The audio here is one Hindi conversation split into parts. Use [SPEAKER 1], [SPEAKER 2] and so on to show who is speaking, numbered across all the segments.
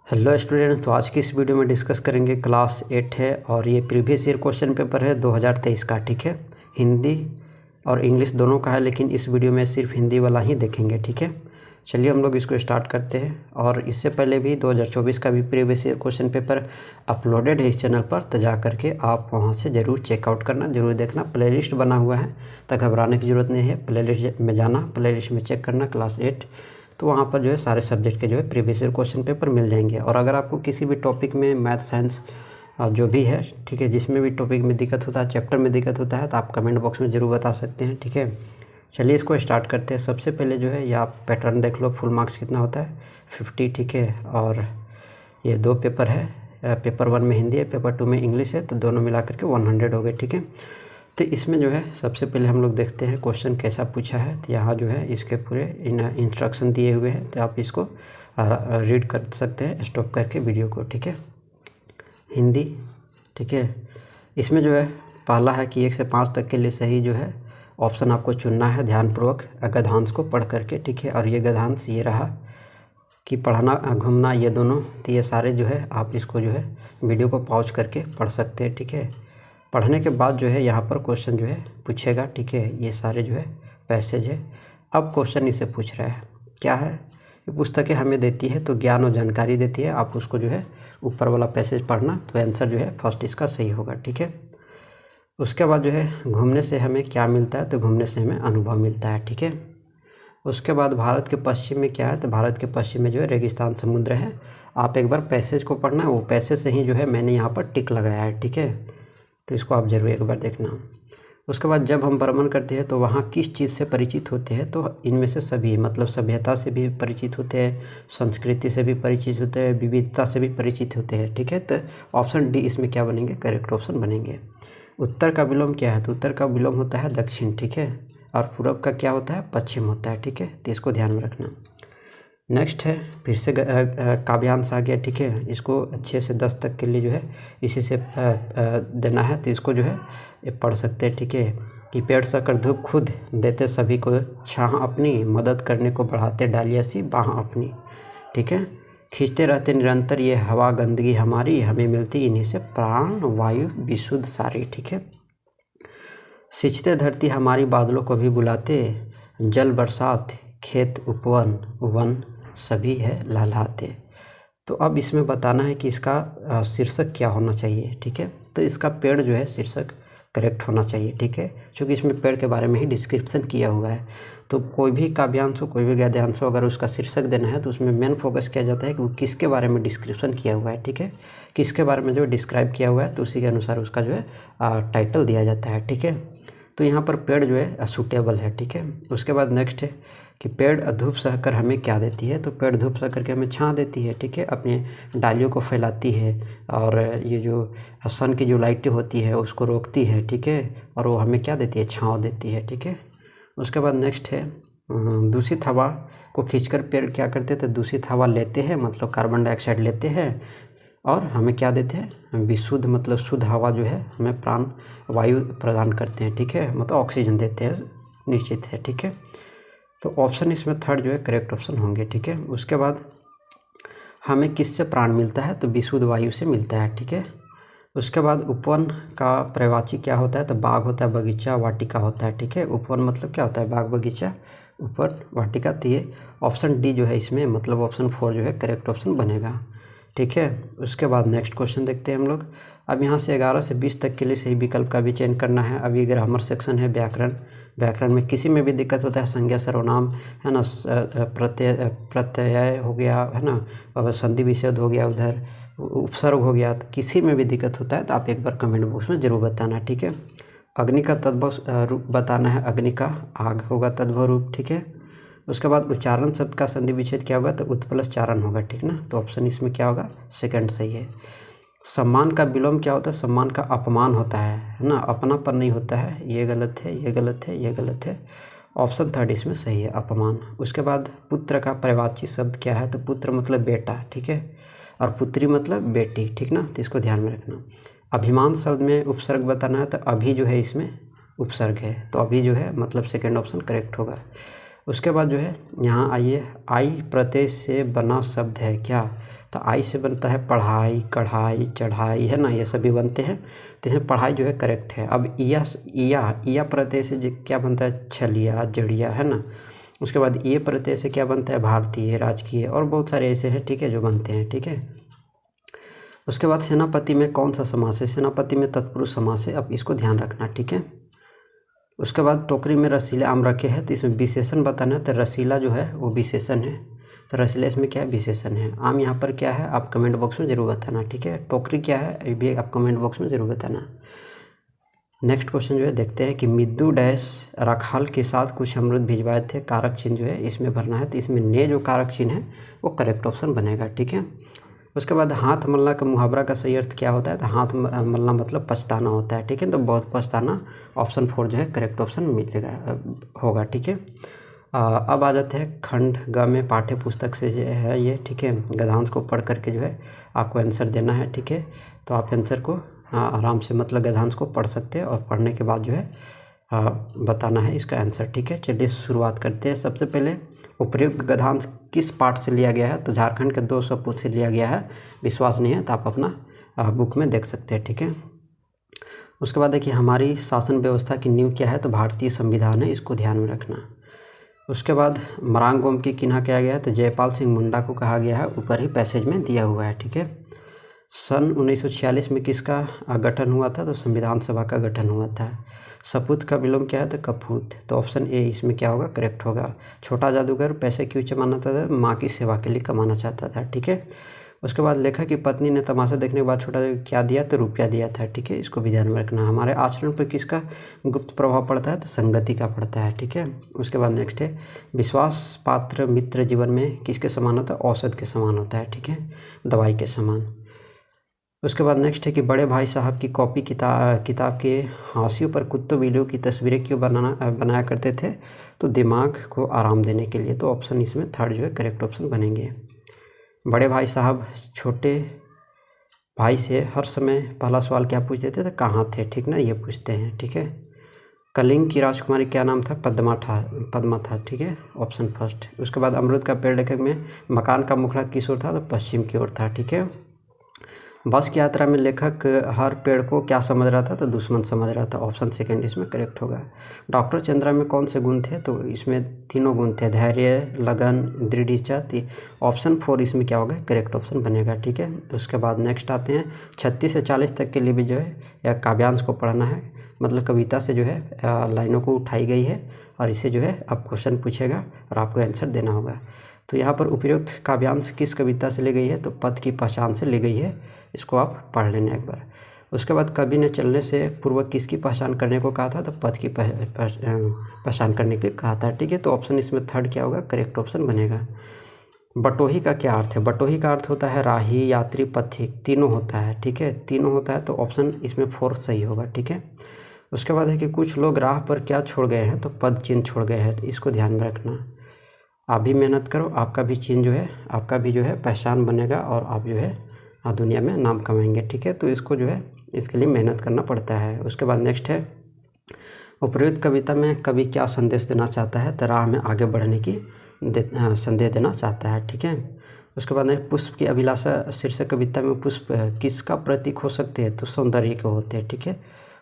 [SPEAKER 1] हेलो स्टूडेंट्स, तो आज की इस वीडियो में डिस्कस करेंगे क्लास 8 है और ये प्रीवियस ईयर क्वेश्चन पेपर है 2023 का। ठीक है, हिंदी और इंग्लिश दोनों का है, लेकिन इस वीडियो में सिर्फ हिंदी वाला ही देखेंगे। ठीक है, चलिए हम लोग इसको स्टार्ट करते हैं। और इससे पहले भी 2024 का भी previous year question paper uploaded है इस चैनल पर, तो जा करके आप वहाँ से ज़रूर चेकआउट करना, ज़रूर देखना। प्लेलिस्ट बना हुआ है, तो घबराने की ज़रूरत नहीं है। प्लेलिस्ट में जाना, प्लेलिस्ट में चेक करना क्लास 8, तो वहाँ पर जो है सारे सब्जेक्ट के जो है प्रीवियस ईयर क्वेश्चन पेपर मिल जाएंगे। और अगर आपको किसी भी टॉपिक में मैथ साइंस जो भी है, ठीक है, जिसमें भी टॉपिक में दिक्कत होता है, चैप्टर में दिक्कत होता है, तो आप कमेंट बॉक्स में ज़रूर बता सकते हैं। ठीक है, चलिए इसको स्टार्ट करते हैं। सबसे पहले जो है ये आप पैटर्न देख लो, फुल मार्क्स कितना होता है 50। ठीक है, और ये 2 पेपर है, पेपर 1 में हिंदी है, पेपर 2 में इंग्लिश है, तो दोनों मिला करके 100 हो गए। ठीक है, तो इसमें जो है सबसे पहले हम लोग देखते हैं क्वेश्चन कैसा पूछा है। तो यहाँ जो है इसके पूरे इंस्ट्रक्शन दिए हुए हैं, तो आप इसको रीड कर सकते हैं स्टॉप करके वीडियो को। ठीक है, हिंदी। ठीक है, इसमें जो है पहला है कि 1 से 5 तक के लिए सही जो है ऑप्शन आपको चुनना है ध्यानपूर्वक गद्यांश को पढ़ करके। ठीक है, और ये गद्यांश ये रहा कि पढ़ना घूमना, ये दोनों, तो ये सारे जो है आप इसको जो है वीडियो को पॉज करके पढ़ सकते हैं। ठीक है, पढ़ने के बाद जो है यहाँ पर क्वेश्चन जो है पूछेगा। ठीक है, ये सारे जो है पैसेज है। अब क्वेश्चन इससे पूछ रहा है क्या है, ये पुस्तकें हमें देती है तो ज्ञान और जानकारी देती है, आप उसको जो है ऊपर वाला पैसेज पढ़ना, तो आंसर जो है फर्स्ट इसका सही होगा। ठीक है, उसके बाद जो है घूमने से हमें क्या मिलता है, तो घूमने से हमें अनुभव मिलता है। ठीक है, उसके बाद भारत के पश्चिम में क्या है, तो भारत के पश्चिम में जो है रेगिस्तान समुद्र है। आप एक बार पैसेज को पढ़ना है, वो पैसेज से ही जो है मैंने यहाँ पर टिक लगाया है। ठीक है, तो इसको आप ज़रूर एक बार देखना। उसके बाद जब हम भ्रमण करते हैं तो वहाँ किस चीज़ से परिचित होते हैं, तो इनमें से सभी, मतलब सभ्यता से भी परिचित होते हैं, संस्कृति से भी परिचित होते हैं, विविधता से भी परिचित होते हैं। ठीक है, तो ऑप्शन डी इसमें क्या बनेंगे, करेक्ट ऑप्शन बनेंगे। उत्तर का विलोम क्या है, तो उत्तर का विलोम होता है दक्षिण। ठीक है, और पूर्व का क्या होता है, पश्चिम होता है। ठीक है, तो इसको ध्यान में रखना। नेक्स्ट है फिर से काव्यांश आ गया। ठीक है, इसको अच्छे से 10 तक के लिए जो है इसी से देना है, तो इसको जो है ये पढ़ सकते हैं। ठीक है, कि पेड़ सकर धूप खुद देते सभी को छाह अपनी, मदद करने को बढ़ाते डालिया सी बाह अपनी। ठीक है, खींचते रहते निरंतर ये हवा गंदगी हमारी, हमें मिलती इन्हीं से प्राण वायु विशुद्ध सारी। ठीक है, सिंचते धरती हमारी बादलों को भी बुलाते, जल बरसात खेत उपवन वन सभी है लहलाते। तो अब इसमें बताना है कि इसका शीर्षक क्या होना चाहिए। ठीक है, तो इसका पेड़ जो है शीर्षक करेक्ट होना चाहिए। ठीक है, क्योंकि इसमें पेड़ के बारे में ही डिस्क्रिप्शन किया हुआ है। तो कोई भी काव्यांश हो, कोई भी गद्यांश हो, अगर उसका शीर्षक देना है तो उसमें मेन फोकस किया जाता है कि वो किसके बारे में डिस्क्रिप्शन किया हुआ है। ठीक है, किसके बारे में जो डिस्क्राइब किया हुआ है, तो उसी के अनुसार उसका जो है टाइटल दिया जाता है। ठीक है, तो यहाँ पर पेड़ जो है सूटेबल है। ठीक है, उसके बाद नेक्स्ट है कि पेड़ धूप सहकर हमें क्या देती है, तो पेड़ धूप सहकर के हमें छाँव देती है। ठीक है, अपने डालियों को फैलाती है और ये जो सन की जो लाइटें होती है उसको रोकती है। ठीक है, और वो हमें क्या देती है, छाँव देती है। ठीक है, उसके बाद नेक्स्ट है दूषित हवा को खींचकर पेड़ क्या करते हैं, तो दूषित हवा लेते हैं, मतलब कार्बन डाइऑक्साइड लेते हैं, और हमें क्या देते हैं, विशुद्ध, मतलब शुद्ध हवा जो है हमें प्राण वायु प्रदान करते हैं। ठीक है, मतलब ऑक्सीजन देते हैं, निश्चित है। ठीक है, तो ऑप्शन इसमें थर्ड जो है करेक्ट ऑप्शन होंगे। ठीक है, उसके बाद हमें किससे प्राण मिलता है, तो विशुद्ध वायु से मिलता है। ठीक है, उसके बाद उपवन का पर्यायवाची क्या होता है, तो बाग होता है, बगीचा, वाटिका होता है। ठीक है, उपवन मतलब क्या होता है, बाग बगीचा, उपवन वाटिका। तो ये ऑप्शन डी जो है इसमें, मतलब ऑप्शन 4 जो है करेक्ट ऑप्शन बनेगा। ठीक है, उसके बाद नेक्स्ट क्वेश्चन देखते हैं हम लोग। अब यहाँ से 11 से 20 तक के लिए सही विकल्प का भी चयन करना है। अब ये ग्रामर सेक्शन है, व्याकरण। व्याकरण में किसी में भी दिक्कत होता है, संज्ञा सर्वनाम है ना, प्रत्यय हो गया है ना, और संधि विच्छेद हो गया, उधर उपसर्ग हो गया, तो किसी में भी दिक्कत होता है तो आप एक बार कमेंट बॉक्स में जरूर बताना। ठीक है, अग्नि का तद्भव रूप बताना है, अग्नि का आग होगा तद्भव रूप। ठीक है, उसके बाद उच्चारण शब्द का संधि विच्छेद क्या होगा, तो उत्प्लस चारण होगा। ठीक ना, तो ऑप्शन इसमें क्या होगा, सेकंड सही है। सम्मान का विलोम क्या होता है, सम्मान का अपमान होता है ना, अपनापन नहीं होता है, ये गलत है, ये गलत है, ये गलत है। ऑप्शन थर्ड इसमें सही है, अपमान। उसके बाद पुत्र का पर्यायवाची शब्द क्या है, तो पुत्र मतलब बेटा। ठीक है, और पुत्री मतलब बेटी। ठीक ना, तो इसको ध्यान में रखना। अभिमान शब्द में उपसर्ग बताना है, तो अभी जो है इसमें उपसर्ग है, तो अभी जो है मतलब सेकेंड ऑप्शन करेक्ट होगा। उसके बाद जो है यहाँ आइए, आई प्रत्यय से बना शब्द है क्या, तो आई से बनता है पढ़ाई, कढ़ाई, चढ़ाई, है ना, ये सभी बनते हैं। तो इसमें पढ़ाई जो है करेक्ट है। अब इया प्रत्यय से क्या बनता है, छलिया, जड़िया, है ना। उसके बाद ये प्रत्यय से क्या बनता है, भारतीय, राजकीय, और बहुत सारे ऐसे हैं, ठीक है, जो बनते हैं, ठीक है। उसके बाद सेनापति में कौन सा समास है, सेनापति में तत्पुरुष समास है, अब इसको ध्यान रखना, ठीक है। उसके बाद टोकरी में रसीले आम रखे हैं, तो इसमें विशेषण बताना है। तो रसीला जो है वो विशेषण है, तो रसीला इसमें क्या है, विशेषण है। आम यहाँ पर क्या है, आप कमेंट बॉक्स में ज़रूर बताना, ठीक है। टोकरी क्या है, ये भी आप कमेंट बॉक्स में ज़रूर बताना। नेक्स्ट क्वेश्चन जो है देखते हैं कि मिद्दू डैश रखाल के साथ कुछ अमृत भिजवाए थे, कारक चिन्ह जो है इसमें भरना है। तो इसमें ने जो कारक चिन्ह है वो करेक्ट ऑप्शन बनेगा, ठीक है। उसके बाद हाथ मलना का मुहावरा का सही अर्थ क्या होता है, तो हाथ मलना मतलब पछताना होता है, ठीक है। तो बहुत पछताना, ऑप्शन 4 जो है करेक्ट ऑप्शन मिलेगा, होगा, ठीक है। अब आ जाते हैं खंड ग में पाठ्य पुस्तक से जो है ये, ठीक है। गद्यांश को पढ़ करके जो है आपको आंसर देना है, ठीक है। तो आप आंसर को आराम से मतलब गद्यांश को पढ़ सकते हैं और पढ़ने के बाद जो है बताना है इसका आंसर, ठीक है। चलिए शुरुआत करते हैं। सबसे पहले उपर्युक्त गद्यांश किस पाठ से लिया गया है, तो झारखंड के 2 सपूत से लिया गया है। विश्वास नहीं है तो आप अपना बुक में देख सकते हैं, ठीक है। उसके बाद देखिए हमारी शासन व्यवस्था की नींव क्या है, तो भारतीय संविधान है, इसको ध्यान में रखना। उसके बाद मरांग गोम की किन्हा किया गया है, तो जयपाल सिंह मुंडा को कहा गया है, ऊपर ही पैसेज में दिया हुआ है, ठीक है। सन 1946 में किसका गठन हुआ था, तो संविधान सभा का गठन हुआ था। सपूत का विलोम क्या है, तो कपूत, तो ऑप्शन ए इसमें क्या होगा, करेक्ट होगा। छोटा जादूगर पैसे क्यों कमाना था, माँ की सेवा के लिए कमाना चाहता था, ठीक है। उसके बाद लेखक की पत्नी ने तमाशा देखने के बाद छोटा जादूगर क्या दिया, तो रुपया दिया था, ठीक है। इसको भी ध्यान में रखना। हमारे आचरण पर किसका गुप्त प्रभाव पड़ता है, तो संगति का पड़ता है, ठीक है। उसके बाद नेक्स्ट है विश्वास पात्र मित्र जीवन में किसके समान होता है, औषध के समान होता है, ठीक है, दवाई के समान। उसके बाद नेक्स्ट है कि बड़े भाई साहब की कॉपी किताब के हाशियों पर कुत्तों बिल्लियों की तस्वीरें क्यों बनाया करते थे, तो दिमाग को आराम देने के लिए। तो ऑप्शन इसमें 3rd जो है करेक्ट ऑप्शन बनेंगे। बड़े भाई साहब छोटे भाई से हर समय पहला सवाल क्या पूछते थे, तो कहाँ थे, ठीक ना, ये पूछते हैं, ठीक है। कलिंग की राजकुमारी क्या नाम था, पद्मा था, ठीक है, ऑप्शन 1st। उसके बाद अमरूद का पेड़ लेखक में मकान का मुखड़ा किस ओर था, तो पश्चिम की ओर था, ठीक है। बस की यात्रा में लेखक हर पेड़ को क्या समझ रहा था, तो दुश्मन समझ रहा था, ऑप्शन 2 इसमें करेक्ट होगा। डॉक्टर चंद्रा में कौन से गुण थे, तो इसमें 3 गुण थे, धैर्य, लगन, दृढ़ इच्छा। ऑप्शन 4 इसमें क्या होगा, करेक्ट ऑप्शन बनेगा, ठीक है। उसके बाद नेक्स्ट आते हैं 36 से 40 तक के लिए भी जो है या काव्यांश को पढ़ना है, मतलब कविता से जो है लाइनों को उठाई गई है और इससे जो है आप क्वेश्चन पूछेगा और आपको आंसर देना होगा। तो यहाँ पर उपयुक्त काव्यांश किस कविता से ली गई है, तो पद की पहचान से ली गई है, इसको आप पढ़ लेना एक बार। उसके बाद कवि ने चलने से पूर्व किसकी पहचान करने को कहा था, तो पद की पहचान करने के लिए कहा था, ठीक है। तो ऑप्शन इसमें 3rd क्या होगा, करेक्ट ऑप्शन बनेगा। बटोही का क्या अर्थ है, बटोही का अर्थ होता है राही, यात्री, पथिक, तीनों होता है, ठीक है, तीनों होता है, तो ऑप्शन इसमें 4 सही होगा, ठीक है। उसके बाद है कि कुछ लोग राह पर क्या छोड़ गए हैं, तो पद चिन्ह छोड़ गए हैं, इसको ध्यान में रखना। आप भी मेहनत करो, आपका भी चिन्ह जो है, आपका भी जो है पहचान बनेगा और आप जो है दुनिया में नाम कमाएंगे, ठीक है। तो इसको जो है इसके लिए मेहनत करना पड़ता है। उसके बाद नेक्स्ट है उपयुक्त कविता में कवि क्या संदेश देना चाहता है, तो राह में आगे बढ़ने की संदेश देना चाहता है, ठीक है। उसके बाद पुष्प की अभिलाषा शीर्षक कविता में पुष्प किसका प्रतीक हो सकते हैं, तो सौंदर्य के होते हैं, ठीक है,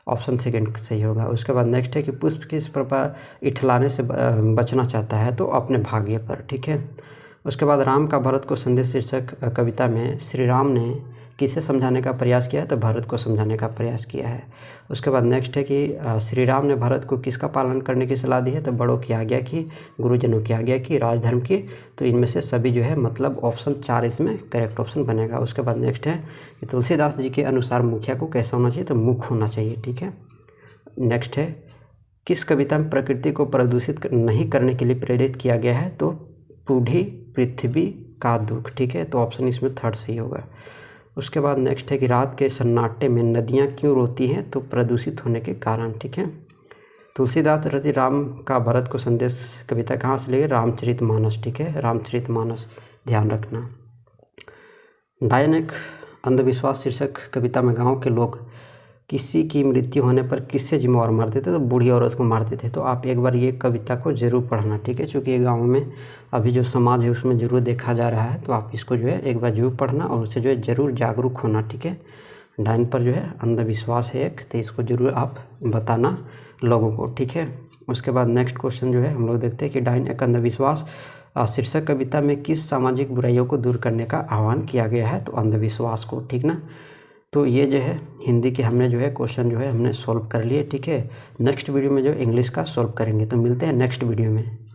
[SPEAKER 1] ऑप्शन 2 सही होगा। उसके बाद नेक्स्ट है कि पुष्प किस प्रकार इठलाने से बचना चाहता है, तो अपने भाग्य पर, ठीक है। उसके बाद राम का भरत को संदेश शीर्षक कविता में श्री राम ने किसे समझाने का प्रयास किया है, तो भरत को समझाने का प्रयास किया है। उसके बाद नेक्स्ट है कि श्री राम ने भरत को किसका पालन करने की सलाह दी है, तो बड़ों की आज्ञा की, गुरुजनों की आज्ञा की, राजधर्म की। तो इनमें से सभी जो है मतलब ऑप्शन 4 इसमें करेक्ट ऑप्शन बनेगा। उसके बाद नेक्स्ट है कि तुलसीदास जी के अनुसार मुखिया को कैसा होना चाहिए, तो मुख होना चाहिए, ठीक है। नेक्स्ट है किस कविता में प्रकृति को प्रदूषित नहीं करने के लिए प्रेरित किया गया है, तो बूढ़ी पृथ्वी का दुख, ठीक है। तो ऑप्शन इसमें 3rd सही होगा। उसके बाद नेक्स्ट है कि रात के सन्नाटे में नदियाँ क्यों रोती हैं, तो प्रदूषित होने के कारण, ठीक है। तुलसीदास रचि राम का भरत को संदेश कविता कहाँ से ली गई, रामचरितमानस, ठीक है, रामचरितमानस ध्यान रखना। डायन एक अंधविश्वास शीर्षक कविता में गाँव के लोग किसी की मृत्यु होने पर किससे जिम्मेवार मारते थे, तो बूढ़ी औरत को मारते थे। तो आप एक बार ये कविता को ज़रूर पढ़ना, ठीक है, चूँकि ये गाँव में अभी जो समाज है उसमें ज़रूर देखा जा रहा है। तो आप इसको जो है एक बार ज़रूर पढ़ना और उससे जो है ज़रूर जागरूक होना, ठीक है। डायन पर जो है अंधविश्वास है एक, तो इसको ज़रूर आप बताना लोगों को, ठीक है। उसके बाद नेक्स्ट क्वेश्चन जो है हम लोग देखते हैं कि डायन एक अंधविश्वास शीर्षक कविता में किस सामाजिक बुराइयों को दूर करने का आह्वान किया गया है, तो अंधविश्वास को, ठीक ना। तो ये जो है हिंदी के हमने जो है क्वेश्चन जो है हमने सॉल्व कर लिए, ठीक है। नेक्स्ट वीडियो में जो इंग्लिश का सॉल्व करेंगे। तो मिलते हैं नेक्स्ट वीडियो में।